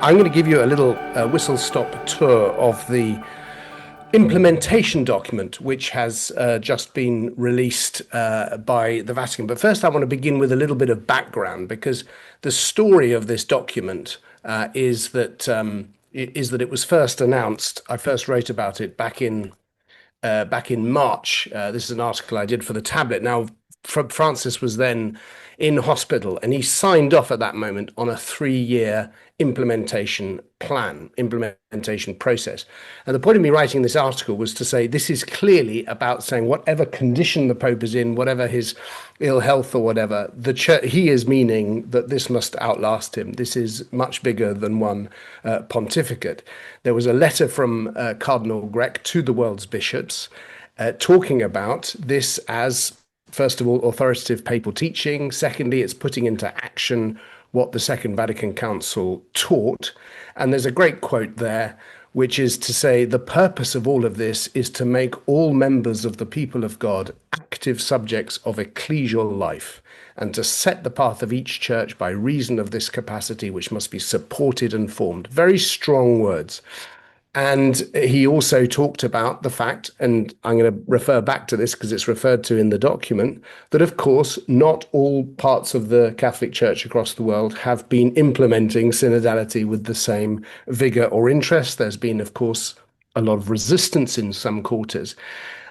I'm going to give you a little whistle-stop tour of the implementation document, which has just been released by the Vatican. But first, I want to begin with a little bit of background, because the story of this document is that it was first announced. I first wrote about it back in March. This is an article I did for the tablet. Now, Francis was then in hospital, and he signed off at that moment on a 3-year implementation process. And the point of me writing this article was to say this is clearly about saying whatever condition the Pope is in, whatever his ill health or whatever, the church, he is meaning that this must outlast him. This is much bigger than one pontificate. There was a letter from Cardinal Grech to the world's bishops talking about this as, first of all, authoritative papal teaching. Secondly, it's putting into action what the Second Vatican Council taught. And there's a great quote there, which is to say, the purpose of all of this is to make all members of the people of God active subjects of ecclesial life, and to set the path of each church by reason of this capacity, which must be supported and formed. Very strong words. And he also talked about the fact, and I'm going to refer back to this because it's referred to in the document, that of course not all parts of the Catholic Church across the world have been implementing synodality with the same vigor or interest. There's been, of course, a lot of resistance in some quarters.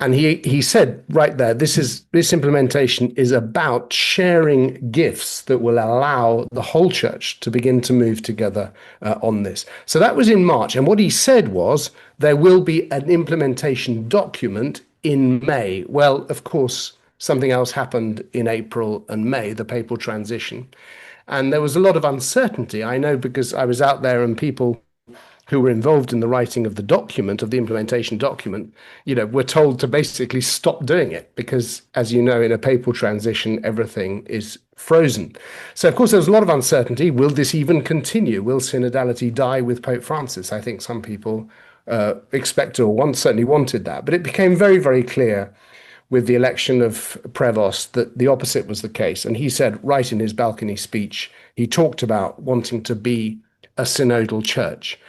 And he said right there, this implementation is about sharing gifts that will allow the whole church to begin to move together on this. So that was in March. And what he said was there will be an implementation document in May. Well, of course, something else happened in April and May, the papal transition. And there was a lot of uncertainty. I know because I was out there, and people who were involved in the writing of the document, of the implementation document, were told to basically stop doing it because, as you know, in a papal transition, everything is frozen. So, of course, there was a lot of uncertainty. Will this even continue? Will synodality die with Pope Francis? I think some people expected or certainly wanted that. But it became very, very clear with the election of Prevost that the opposite was the case. And he said, right in his balcony speech, he talked about wanting to be a synodal church.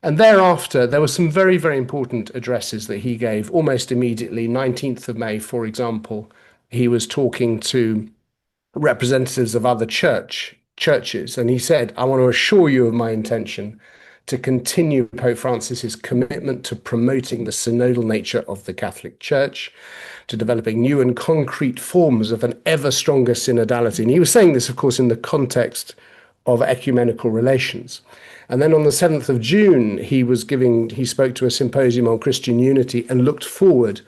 And thereafter, there were some very, very important addresses that he gave almost immediately. 19th of May, for example, he was talking to representatives of other churches. And he said, I want to assure you of my intention to continue Pope Francis's commitment to promoting the synodal nature of the Catholic Church, to developing new and concrete forms of an ever stronger synodality. And he was saying this, of course, in the context of ecumenical relations. And then on the 7th of June, he spoke to a symposium on Christian unity and looked forward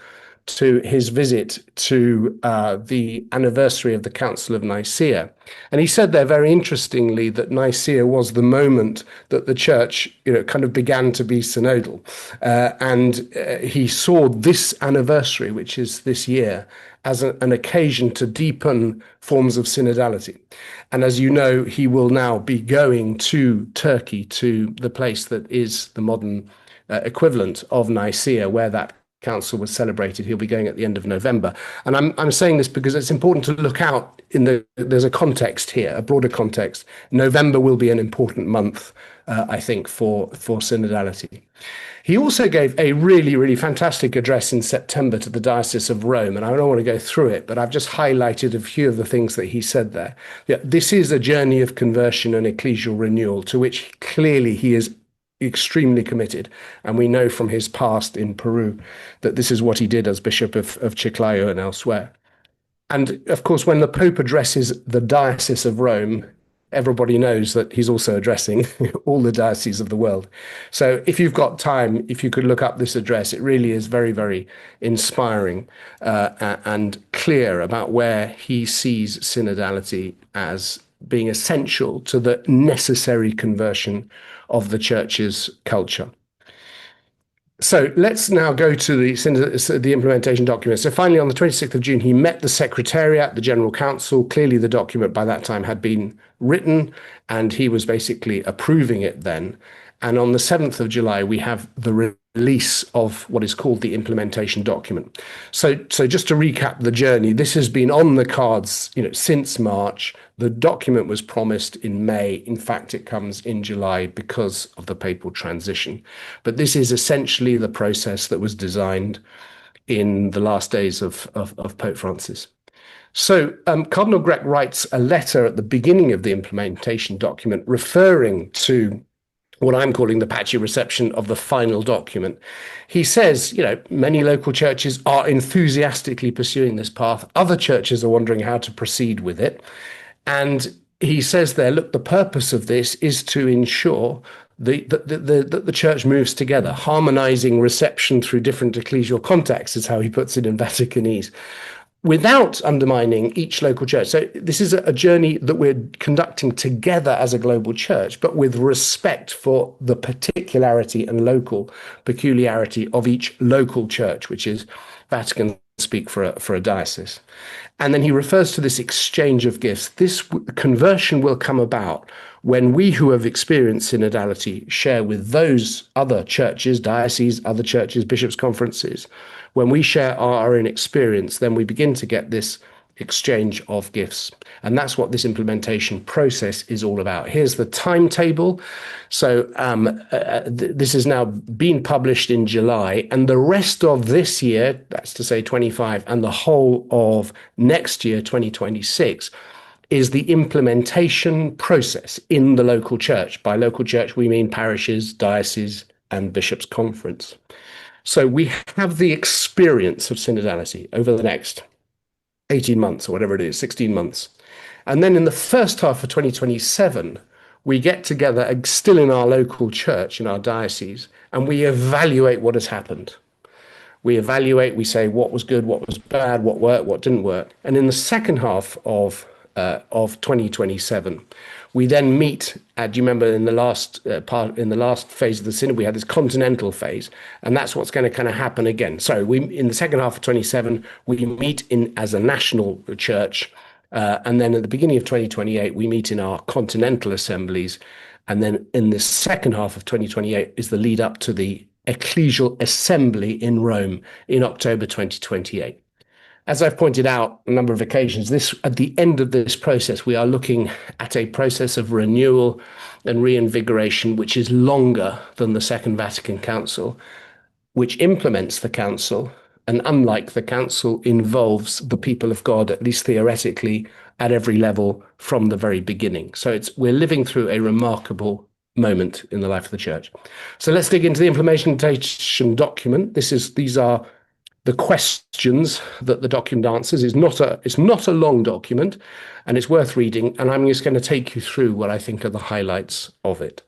to his visit to the anniversary of the Council of Nicaea. And he said there very interestingly that Nicaea was the moment that the church, kind of began to be synodal. And he saw this anniversary, which is this year, as an occasion to deepen forms of synodality. And as you know, he will now be going to Turkey, to the place that is the modern equivalent of Nicaea, where that council was celebrated. He'll be going at the end of November. And I'm saying this because it's important to look out there's a context here, a broader context. November will be an important month, I think, for synodality. He also gave a really, really fantastic address in September to the Diocese of Rome, and I don't want to go through it, but I've just highlighted a few of the things that he said there. Yeah, this is a journey of conversion and ecclesial renewal to which clearly he is extremely committed. And we know from his past in Peru that this is what he did as Bishop of Chiclayo and elsewhere. And of course, when the Pope addresses the Diocese of Rome, everybody knows that he's also addressing all the dioceses of the world. So if you've got time, if you could look up this address, it really is very, very inspiring and clear about where he sees synodality as being essential to the necessary conversion of the church's culture. So let's now go to the implementation document. So finally, on the 26th of June, he met the Secretariat, the General Council. Clearly, the document by that time had been written, and he was basically approving it then. And on the 7th of July, we have the release of what is called the implementation document. So just to recap the journey, this has been on the cards, since March. The document was promised in May. In fact, it comes in July because of the papal transition. But this is essentially the process that was designed in the last days of Pope Francis. So Cardinal Grech writes a letter at the beginning of the implementation document referring to what I'm calling the patchy reception of the final document. He says, many local churches are enthusiastically pursuing this path. Other churches are wondering how to proceed with it. And he says there, look, the purpose of this is to ensure that the church moves together. Harmonizing reception through different ecclesial contexts is how he puts it in Vaticanese, without undermining each local church. So this is a journey that we're conducting together as a global church, but with respect for the particularity and local peculiarity of each local church, which is Vatican speak for a diocese. And then he refers to this exchange of gifts. This conversion will come about when we who have experienced synodality share with those other churches, dioceses, other churches, bishops' conferences. When we share our own experience, then we begin to get this exchange of gifts. And that's what this implementation process is all about. Here's the timetable. So this has now been published in July, and the rest of this year, that's to say 25, and the whole of next year, 2026, is the implementation process in the local church. By local church, we mean parishes, dioceses, and bishops' conference. So we have the experience of synodality over the next 18 months or whatever it is, 16 months. And then in the first half of 2027, we get together still in our local church, in our diocese, and we evaluate what has happened. We evaluate, we say what was good, what was bad, what worked, what didn't work. And in the second half of 2027, we then meet. Do you remember in the last phase of the synod, we had this continental phase, and that's what's going to kind of happen again. So in the second half of 27, we meet as a national church, and then at the beginning of 2028, we meet in our continental assemblies, and then in the second half of 2028 is the lead up to the ecclesial assembly in Rome in October 2028. As I've pointed out a number of occasions, at the end of this process, we are looking at a process of renewal and reinvigoration, which is longer than the Second Vatican Council, which implements the Council, and unlike the Council, involves the people of God, at least theoretically, at every level from the very beginning. So we're living through a remarkable moment in the life of the Church. So let's dig into the implementation document. These are the questions that the document answers. It's not a long document, and it's worth reading, and I'm just going to take you through what I think are the highlights of it.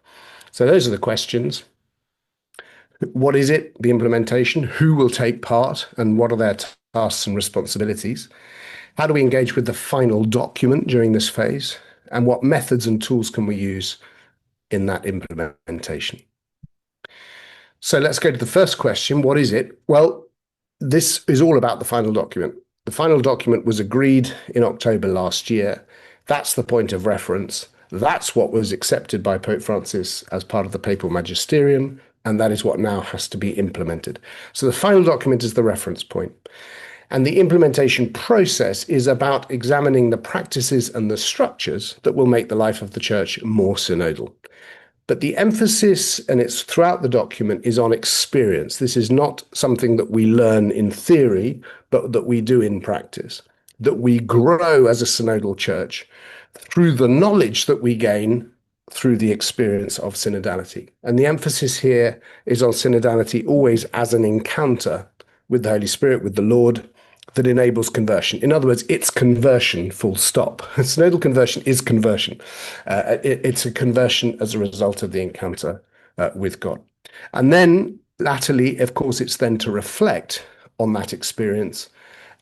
So those are the questions. What is it, the implementation? Who will take part, and what are their tasks and responsibilities? How do we engage with the final document during this phase? And what methods and tools can we use in that implementation? So let's go to the first question. What is it? Well, this is all about the final document. The final document was agreed in October last year. That's the point of reference. That's what was accepted by Pope Francis as part of the papal magisterium, and that is what now has to be implemented. So the final document is the reference point. And the implementation process is about examining the practices and the structures that will make the life of the church more synodal. But the emphasis, and it's throughout the document, is on experience. This is not something that we learn in theory, but that we do in practice. That we grow as a synodal church through the knowledge that we gain through the experience of synodality. And the emphasis here is on synodality always as an encounter with the Holy Spirit, with the Lord, that enables conversion. In other words, it's conversion, full stop. Synodal conversion is conversion. It's a conversion as a result of the encounter with God. And then latterly, of course, it's then to reflect on that experience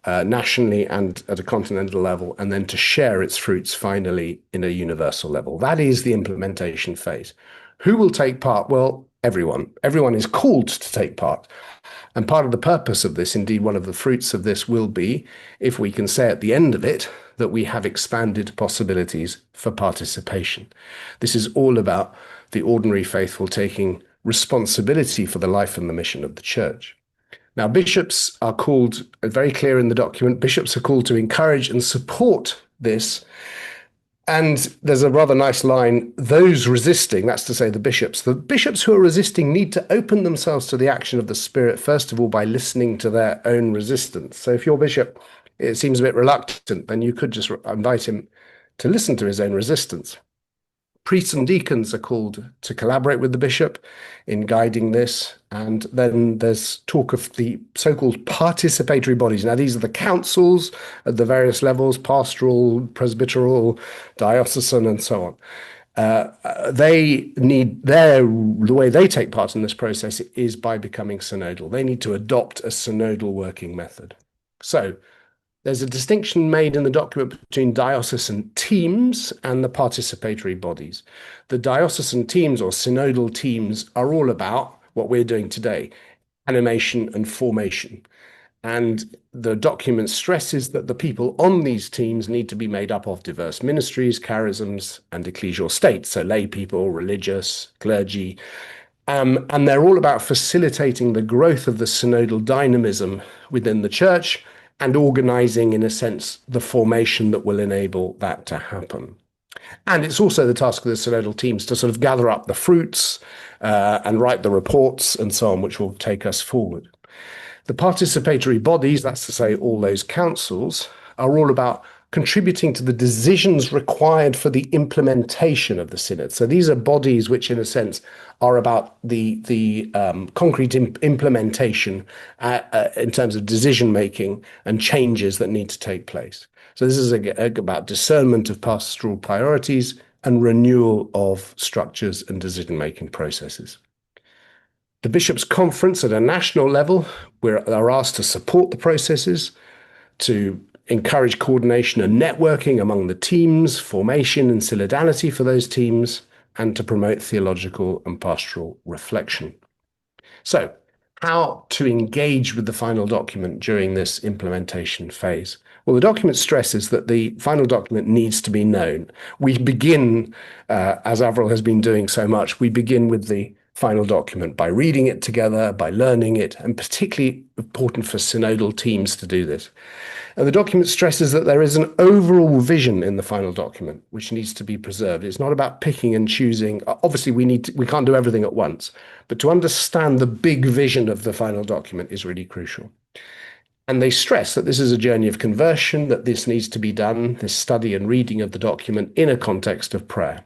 nationally and at a continental level, and then to share its fruits finally in a universal level. That is the implementation phase. Who will take part? Well, everyone. Everyone is called to take part. And part of the purpose of this, indeed, one of the fruits of this will be, if we can say at the end of it, that we have expanded possibilities for participation. This is all about the ordinary faithful taking responsibility for the life and the mission of the church. Now, bishops are called, very clear in the document, bishops are called to encourage and support this. And there's a rather nice line, those resisting, that's to say the bishops who are resisting need to open themselves to the action of the Spirit, first of all, by listening to their own resistance. So if your bishop, it seems a bit reluctant, then you could just invite him to listen to his own resistance. Priests and deacons are called to collaborate with the bishop in guiding this. And then there's talk of the so-called participatory bodies. Now, these are the councils at the various levels, pastoral, presbyteral, diocesan, and so on. The way they take part in this process is by becoming synodal. They need to adopt a synodal working method. So there's a distinction made in the document between diocesan teams and the participatory bodies. The diocesan teams or synodal teams are all about what we're doing today, animation and formation. And the document stresses that the people on these teams need to be made up of diverse ministries, charisms, and ecclesial states, so lay people, religious, clergy. And they're all about facilitating the growth of the synodal dynamism within the church and organizing, in a sense, the formation that will enable that to happen. And it's also the task of the synodal teams to sort of gather up the fruits and write the reports and so on, which will take us forward. The participatory bodies, that's to say all those councils, are all about contributing to the decisions required for the implementation of the synod. So these are bodies which, in a sense, are about the concrete implementation in terms of decision-making and changes that need to take place. So this is about discernment of pastoral priorities and renewal of structures and decision-making processes. The Bishops' Conference at a national level, are asked to support the processes, to encourage coordination and networking among the teams, formation and synodality for those teams, and to promote theological and pastoral reflection. So, how to engage with the final document during this implementation phase? Well, the document stresses that the final document needs to be known. We begin, as Avril has been doing so much, we begin with the final document by reading it together, by learning it, and particularly important for synodal teams to do this. And the document stresses that there is an overall vision in the final document, which needs to be preserved. It's not about picking and choosing. Obviously, we can't do everything at once, but to understand the big vision of the final document is really crucial. And they stress that this is a journey of conversion, that this needs to be done, this study and reading of the document in a context of prayer.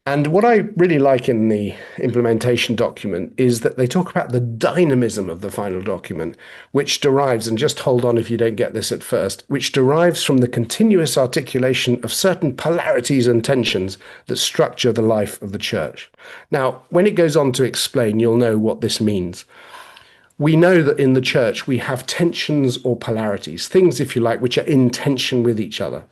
And what I really like in the implementation document is that they talk about the dynamism of the final document, which derives, and just hold on if you don't get this at first, which derives from the continuous articulation of certain polarities and tensions that structure the life of the church. Now, when it goes on to explain, you'll know what this means. We know that in the church we have tensions or polarities, things, if you like, which are in tension with each other.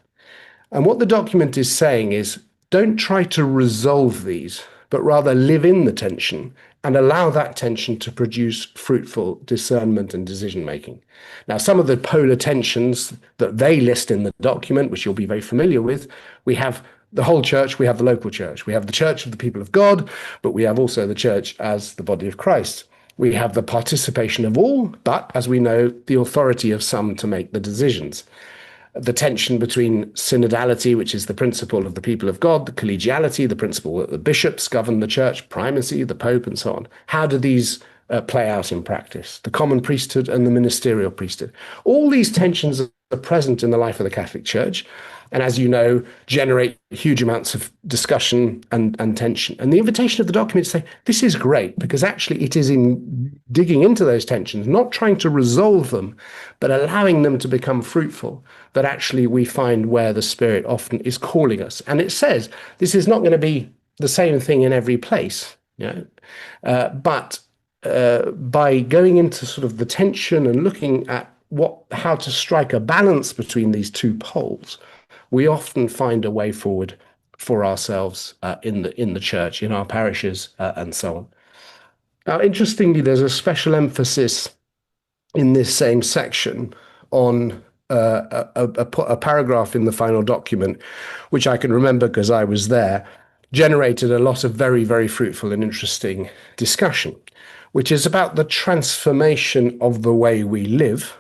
And what the document is saying is, don't try to resolve these, but rather live in the tension and allow that tension to produce fruitful discernment and decision-making. Now, some of the polar tensions that they list in the document, which you'll be very familiar with, we have the whole church, we have the local church, we have the church of the people of God, but we have also the church as the body of Christ. We have the participation of all, but as we know, the authority of some to make the decisions. The tension between synodality, which is the principle of the people of God, the collegiality, the principle that the bishops govern the church, primacy, the Pope, and so on. How do these play out in practice? The common priesthood and the ministerial priesthood. All these tensions are present in the life of the Catholic Church, and as you know, generate huge amounts of discussion and tension. And the invitation of the document is to say, this is great, because actually it is in digging into those tensions, not trying to resolve them, but allowing them to become fruitful, that actually we find where the Spirit often is calling us. And it says, this is not going to be the same thing in every place, but by going into sort of the tension and looking at how to strike a balance between these two poles, we often find a way forward for ourselves in the church, in our parishes, and so on. Now, interestingly, there's a special emphasis in this same section on a paragraph in the final document, which I can remember because I was there, generated a lot of very, very fruitful and interesting discussion, which is about the transformation of the way we live,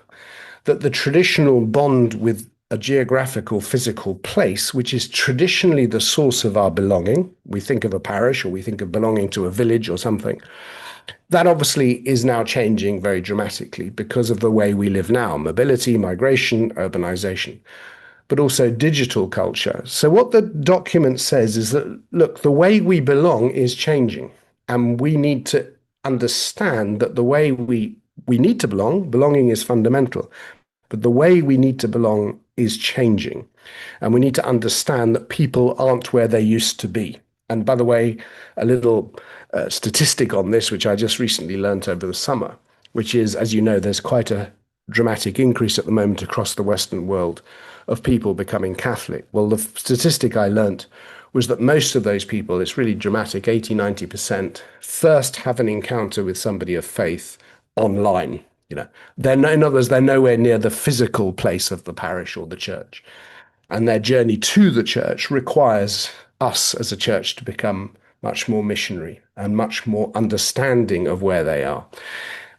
that the traditional bond with a geographical, physical place, which is traditionally the source of our belonging. We think of a parish or we think of belonging to a village or something. That obviously is now changing very dramatically because of the way we live now, mobility, migration, urbanization, but also digital culture. So what the document says is that, look, the way we belong is changing, and we need to understand that the way we need to belong, belonging is fundamental, but the way we need to belong is changing. And we need to understand that people aren't where they used to be. And by the way, a little statistic on this, which I just recently learnt over the summer, which is, as you know, there's quite a dramatic increase at the moment across the Western world of people becoming Catholic. Well, the statistic I learnt was that most of those people, it's really dramatic, 80, 90%, first have an encounter with somebody of faith online. In other words, they're nowhere near the physical place of the parish or the church. And their journey to the church requires us as a church to become much more missionary and much more understanding of where they are.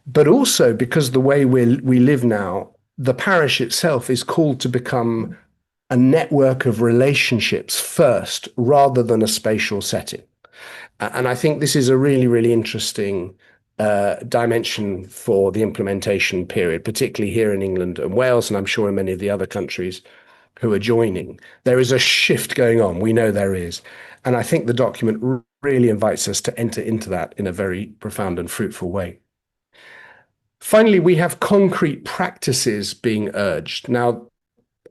But also because the way we live now, the parish itself is called to become a network of relationships first, rather than a spatial setting. And I think this is a really, really interesting dimension for the implementation period, particularly here in England and Wales, and I'm sure in many of the other countries who are joining. There is a shift going on. We know there is. And I think the document really invites us to enter into that in a very profound and fruitful way. Finally, we have concrete practices being urged. Now,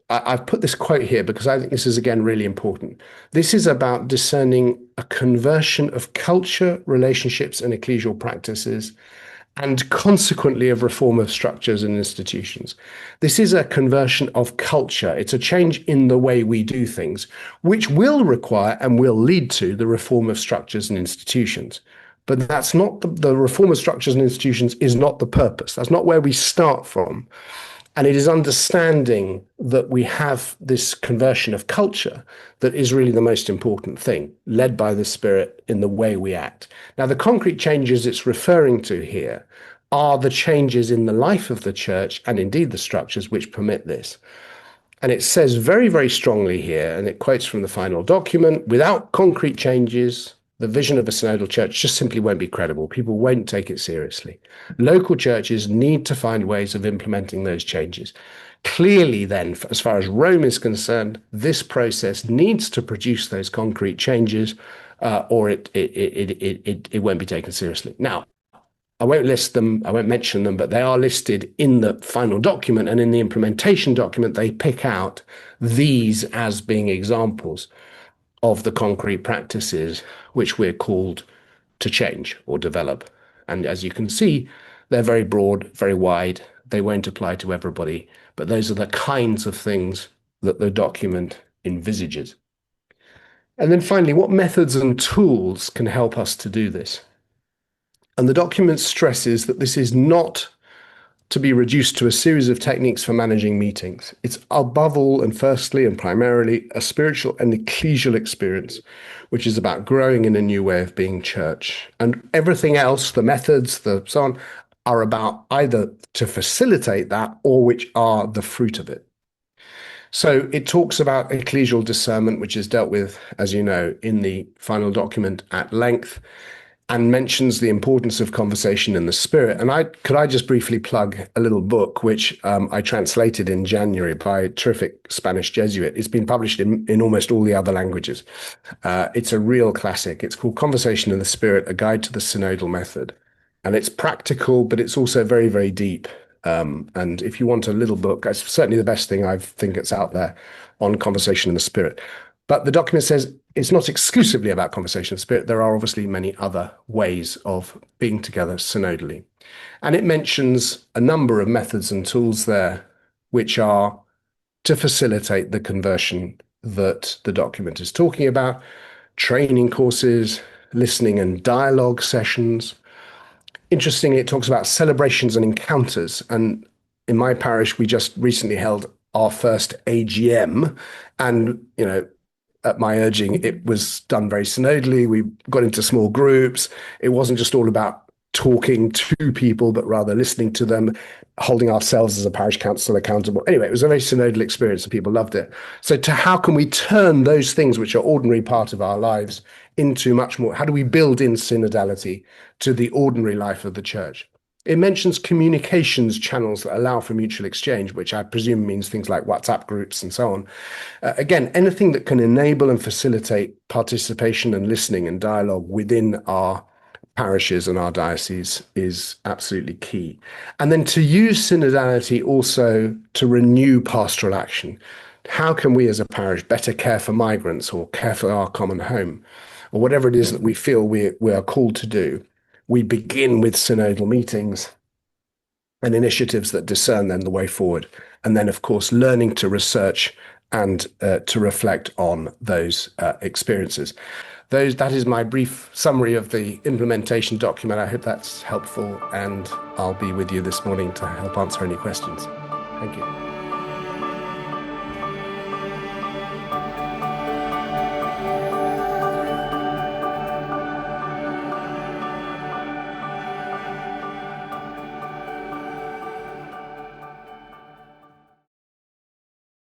I've put this quote here because I think this is, again, really important. This is about discerning a conversion of culture, relationships, and ecclesial practices, and consequently of reform of structures and institutions. This is a conversion of culture. It's a change in the way we do things, which will require and will lead to the reform of structures and institutions. But that's not the reform of structures and institutions is not the purpose. That's not where we start from. And it is understanding that we have this conversion of culture that is really the most important thing, led by the Spirit in the way we act. Now, the concrete changes it's referring to here are the changes in the life of the church and indeed the structures which permit this. And it says very, very strongly here, and it quotes from the final document, without concrete changes, the vision of a synodal church just simply won't be credible. People won't take it seriously. Local churches need to find ways of implementing those changes. Clearly, then, as far as Rome is concerned, this process needs to produce those concrete changes, or it won't be taken seriously. Now, I won't list them, I won't mention them, but they are listed in the final document, and in the implementation document, they pick out these as being examples of the concrete practices which we're called to change or develop. And as you can see, they're very broad, very wide. They won't apply to everybody, but those are the kinds of things that the document envisages. And then finally, what methods and tools can help us to do this? And the document stresses that this is not to be reduced to a series of techniques for managing meetings. It's above all and firstly and primarily a spiritual and ecclesial experience, which is about growing in a new way of being church. And everything else, the methods, the so on, are about either to facilitate that or which are the fruit of it. So it talks about ecclesial discernment, which is dealt with, as you know, in the final document at length, and mentions the importance of conversation in the Spirit. And could I just briefly plug a little book, which I translated in January by a terrific Spanish Jesuit. It's been published in almost all the other languages. It's a real classic. It's called Conversation in the Spirit, A Guide to the Synodal Method. And it's practical, but it's also very, very deep. And if you want a little book, it's certainly the best thing I think that's out there on conversation in the Spirit. But the document says it's not exclusively about conversation of spirit. There are obviously many other ways of being together synodally. And it mentions a number of methods and tools there, which are to facilitate the conversion that the document is talking about: training courses, listening and dialogue sessions. Interestingly, it talks about celebrations and encounters. And in my parish, we just recently held our first AGM. And, at my urging, it was done very synodally. We got into small groups. It wasn't just all about talking to people, but rather listening to them, holding ourselves as a parish council accountable. Anyway, it was a very synodal experience and people loved it. So to how can we turn those things which are ordinary part of our lives into much more, how do we build in synodality to the ordinary life of the church? It mentions communications channels that allow for mutual exchange, which I presume means things like WhatsApp groups and so on. Again, anything that can enable and facilitate participation and listening and dialogue within our parishes and our dioceses is absolutely key. And then to use synodality also to renew pastoral action. How can we as a parish better care for migrants or care for our common home or whatever it is that we feel we are called to do? We begin with synodal meetings and initiatives that discern then the way forward. And then, of course, learning to research and to reflect on those experiences. That is my brief summary of the implementation document. I hope that's helpful, and I'll be with you this morning to help answer any questions. Thank you.